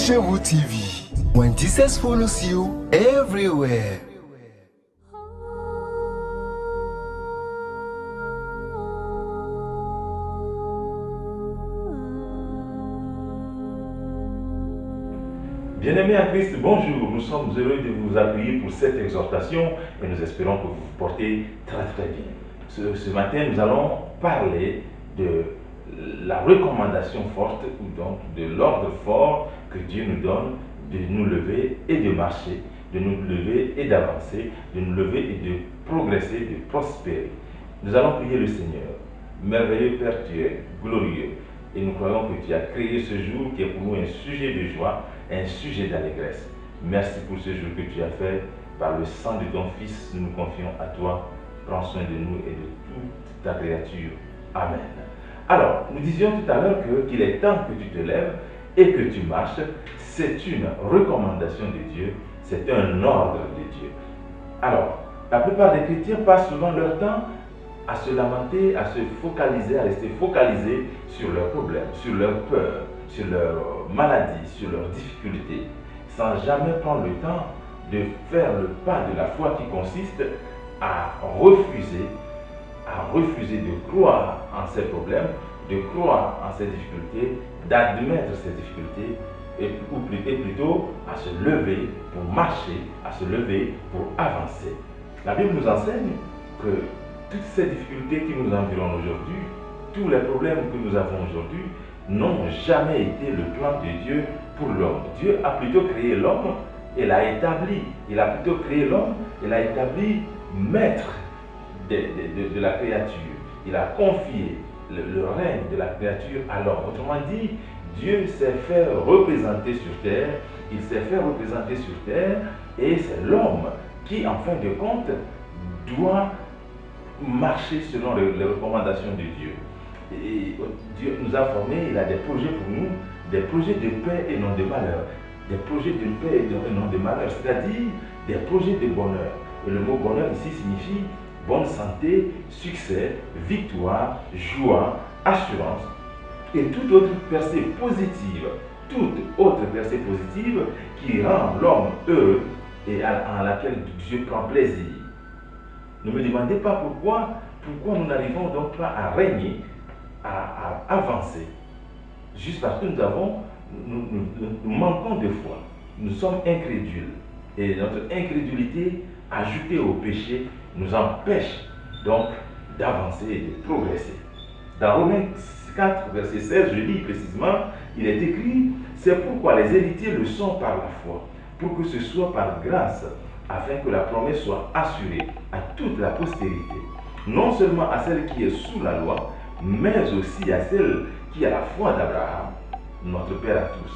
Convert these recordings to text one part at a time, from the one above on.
Chevu TV. When Jesus follows you everywhere. Bien-aimés en Christ, bonjour. Nous sommes heureux de vous accueillir pour cette exhortation et nous espérons que vous vous portez très très bien. Ce matin, nous allons parler de la recommandation forte, ou donc de l'ordre fort que Dieu nous donne de nous lever et de marcher, de nous lever et d'avancer, de nous lever et de progresser, de prospérer. Nous allons prier le Seigneur. Merveilleux Père, tu es glorieux. Et nous croyons que tu as créé ce jour qui est pour nous un sujet de joie, un sujet d'allégresse. Merci pour ce jour que tu as fait. Par le sang de ton Fils, nous nous confions à toi. Prends soin de nous et de toute ta créature. Amen. Alors, nous disions tout à l'heure qu'il est temps que tu te lèves et que tu marches. C'est une recommandation de Dieu, c'est un ordre de Dieu. Alors, la plupart des chrétiens passent souvent leur temps à se lamenter, à se focaliser, à rester focalisés sur leurs problèmes, sur leurs peurs, sur leurs maladies, sur leurs difficultés, sans jamais prendre le temps de faire le pas de la foi qui consiste à refuser de croire en ces problèmes, de croire en ces difficultés, d'admettre ces difficultés, et plutôt à se lever pour marcher, à se lever pour avancer. La Bible nous enseigne que toutes ces difficultés qui nous environnent aujourd'hui, tous les problèmes que nous avons aujourd'hui, n'ont jamais été le plan de Dieu pour l'homme. Dieu a plutôt créé l'homme et l'a établi. Il a plutôt créé l'homme et l'a établi maître de la créature. Il a confié le règne de la créature à l'homme. Autrement dit, Dieu s'est fait représenter sur terre, il s'est fait représenter sur terre, et c'est l'homme qui, en fin de compte, doit marcher selon les recommandations de Dieu. Et Dieu nous a formés, il a des projets pour nous, des projets de paix et non de malheur. Des projets de paix et non de malheur, c'est-à-dire des projets de bonheur. Et le mot bonheur ici signifie bonne santé, succès, victoire, joie, assurance et toute autre percée positive, qui rend l'homme heureux et en laquelle Dieu prend plaisir. Ne me demandez pas pourquoi nous n'arrivons donc pas à régner, à avancer. Juste parce que nous manquons de foi. Nous sommes incrédules. Et notre incrédulité, ajoutée au péché, nous empêche donc d'avancer et de progresser. Dans Romains 4, verset 16, je lis précisément, il est écrit, c'est pourquoi les héritiers le sont par la foi, pour que ce soit par grâce, afin que la promesse soit assurée à toute la postérité, non seulement à celle qui est sous la loi, mais aussi à celle qui a la foi d'Abraham, notre Père à tous.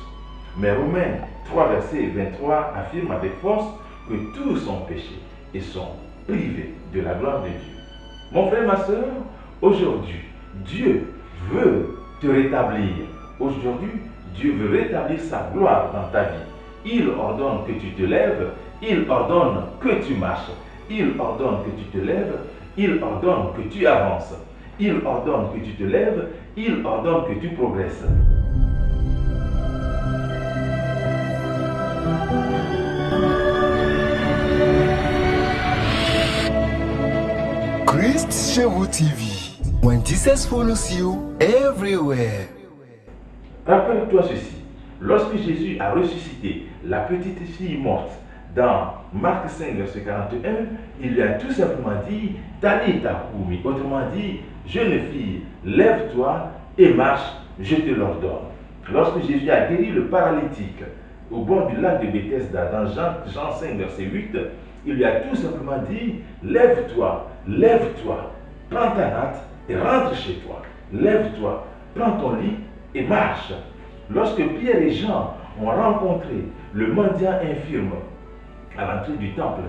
Mais Romains 3, verset 23 affirme avec force que tous ont péché et sont privés de la gloire de Dieu. Mon frère, ma soeur, aujourd'hui, Dieu veut te rétablir. Aujourd'hui, Dieu veut rétablir sa gloire dans ta vie. Il ordonne que tu te lèves, il ordonne que tu marches, il ordonne que tu te lèves, il ordonne que tu avances, il ordonne que tu te lèves, il ordonne que tu progresses. Christ Chevu TV. When Jesus follows you everywhere. Rappelle-toi ceci. Lorsque Jésus a ressuscité la petite fille morte dans Marc 5, verset 41, il lui a tout simplement dit Talita Koumi. Autrement dit, jeune fille, lève-toi et marche, je te l'ordonne. Lorsque Jésus a guéri le paralytique au bord du lac de Bethesda, dans Jean 5, verset 8, il lui a tout simplement dit lève-toi, lève-toi, prends ta natte et rentre chez toi. Lève-toi, prends ton lit et marche. Lorsque Pierre et Jean ont rencontré le mendiant infirme à l'entrée du temple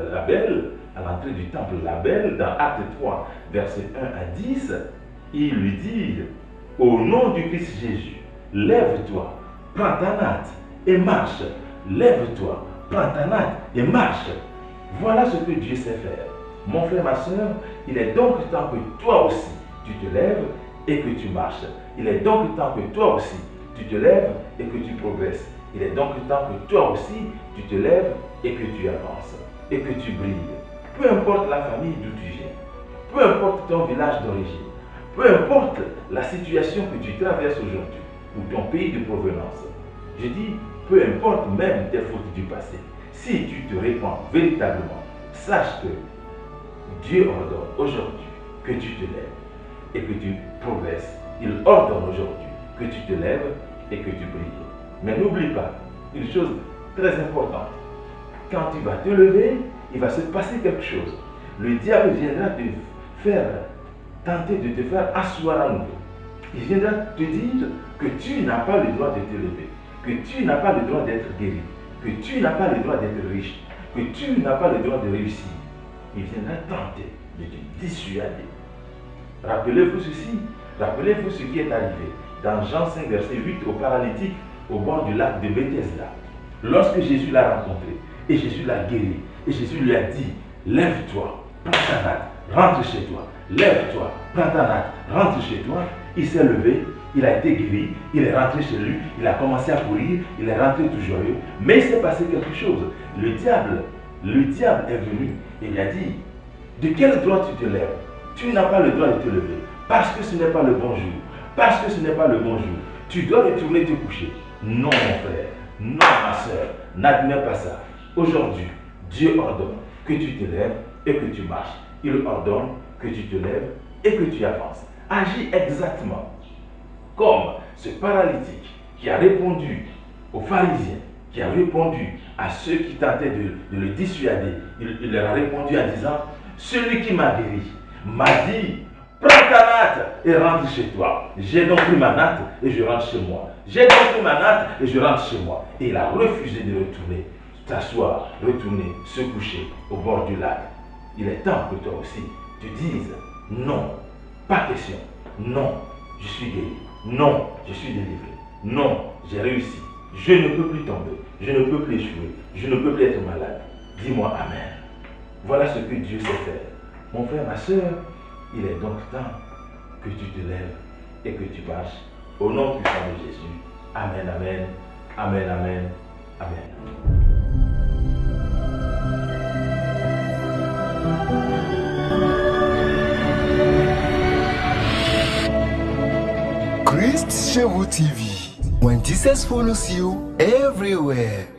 Label, dans Acte 3, versets 1 à 10, ils lui disent, au nom du Christ Jésus, lève-toi, prends ta natte et marche. Lève-toi, prends ta natte et marche. Voilà ce que Dieu sait faire. Mon frère, ma soeur, il est donc temps que toi aussi, tu te lèves et que tu marches. Il est donc temps que toi aussi, tu te lèves et que tu progresses. Il est donc temps que toi aussi, tu te lèves et que tu avances, et que tu brilles. Peu importe la famille d'où tu viens, peu importe ton village d'origine, peu importe la situation que tu traverses aujourd'hui, ou ton pays de provenance. Je dis, peu importe même tes fautes du passé. Si tu te répands véritablement, sache que Dieu ordonne aujourd'hui que tu te lèves et que tu progresses. Il ordonne aujourd'hui que tu te lèves et que tu brilles. Mais n'oublie pas une chose très importante. Quand tu vas te lever, il va se passer quelque chose. Le diable viendra te faire tenter de te faire asseoir à nouveau. Il viendra te dire que tu n'as pas le droit de te lever, que tu n'as pas le droit d'être guéri, que tu n'as pas le droit d'être riche, que tu n'as pas le droit de réussir. Il viendra tenter de te dissuader. Rappelez-vous ceci, rappelez-vous ce qui est arrivé dans Jean 5, verset 8 au paralytique au bord du lac de Bethesda. Lorsque Jésus l'a rencontré et Jésus l'a guéri et Jésus lui a dit, lève-toi, prends ta natte, rentre chez toi, lève-toi, prends ta natte, rentre chez toi. Il s'est levé, il a été guéri, il est rentré chez lui, il a commencé à courir, il est rentré tout joyeux. Mais il s'est passé quelque chose. Le diable est venu et il a dit, de quel droit tu te lèves? Tu n'as pas le droit de te lever parce que ce n'est pas le bon jour. Parce que ce n'est pas le bon jour. Tu dois retourner te coucher. Non, mon frère, non, ma soeur, n'admets pas ça. Aujourd'hui, Dieu ordonne que tu te lèves et que tu marches. Il ordonne que tu te lèves et que tu avances. Agis exactement comme ce paralytique qui a répondu aux pharisiens, qui a répondu à ceux qui tentaient de le dissuader. Il leur a répondu en disant, celui qui m'a guéri m'a dit, prends ta natte et rentre chez toi. J'ai donc pris ma natte et je rentre chez moi. J'ai donc pris ma natte et je rentre chez moi. Et il a refusé de retourner s'asseoir, retourner, se coucher au bord du lac. Il est temps que toi aussi, tu dises, non, pas question. Non, je suis guéri. Non, je suis délivré. Non, j'ai réussi. Je ne peux plus tomber. Je ne peux plus échouer. Je ne peux plus être malade. Dis-moi Amen. Voilà ce que Dieu sait faire. Mon frère, ma soeur, il est donc temps que tu te lèves et que tu marches. Au nom puissant de Jésus. Amen, amen. Amen, amen. Amen. Christ Shevu TV. When Jesus follows you everywhere.